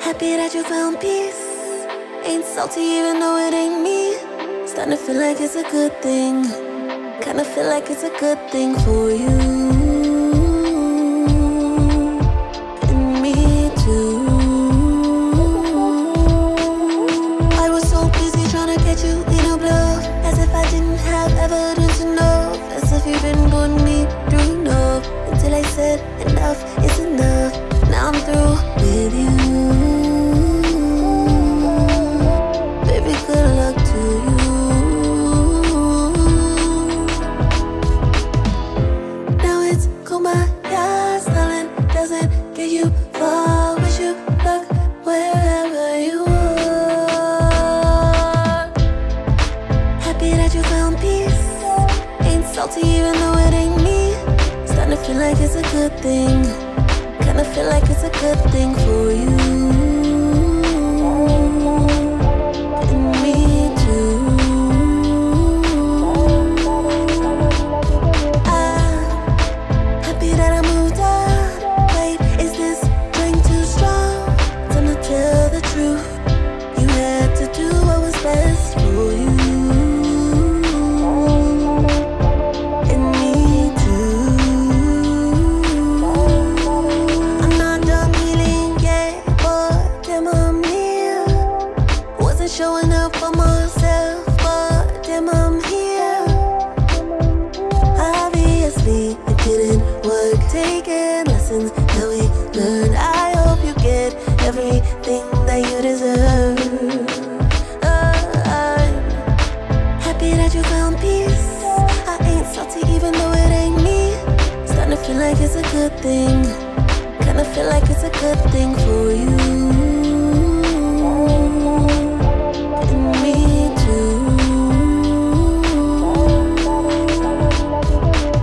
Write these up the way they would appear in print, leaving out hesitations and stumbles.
Happy that you found peace. Ain't salty even though it ain't me. Starting to feel like it's a good thing. Kinda feel like it's a good thing for you. And me too. I was so busy trying to get you in a bluff, as if I didn't have evidence enough, as if you've been putting me through enough, until I said enough is enough. Now I'm through with you. Baby, good luck to you. Now it's kumbaya, darling, doesn't get you far. Wish you luck wherever you are. Happy that you found peace. Ain't salty even though it ain't me. Starting to feel like it's a good thing. Kinda feel like it's a good thing for you. And me too. I'm happy that I moved on. Wait, is this drink too strong? Time to tell the truth. You had to do what was best for you. And me too. I'm not done healing yet, but damn I'm here. Wasn't showing up for myself, but damn I'm here. Obviously it didn't work, taking lessons that we learned. I hope you get everything that you deserve. I'm happy that you found peace. I ain't salty even though it ain't me. Starting to feel like it's a good thing. Kinda feel like it's a good thing for you. And me too.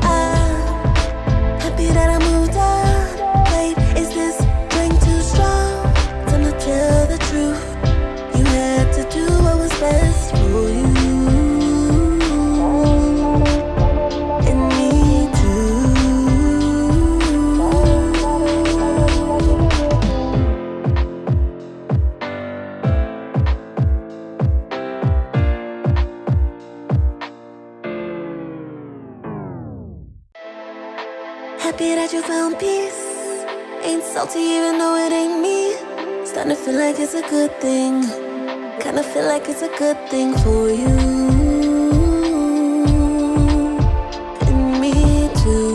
I'm happy that I moved on. Wait, is this drink too strong? Time to tell the truth. You had to do what was best for you. And me too. Happy that you found peace. Ain't salty even though it ain't me. Starting to feel like it's a good thing. Kinda feel like it's a good thing for you. And me too.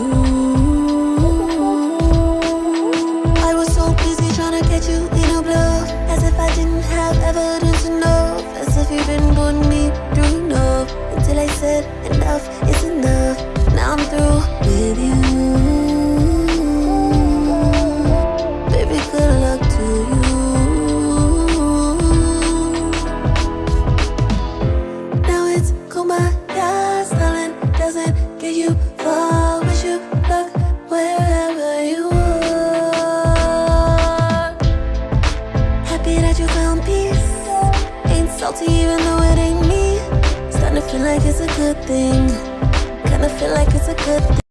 I was so busy trying to get you in a bluff, as if I didn't have evidence enough, as if you've been putting me through enough, until I said enough is enough. Now I'm through with you. Baby, good luck to you. Now it's kumbaya, darling, doesn't get you far. Wish you luck wherever you are. Happy that you found peace. Ain't salty even though it ain't me. Starting to feel like it's a good thing. Kinda feel like it's a good thing.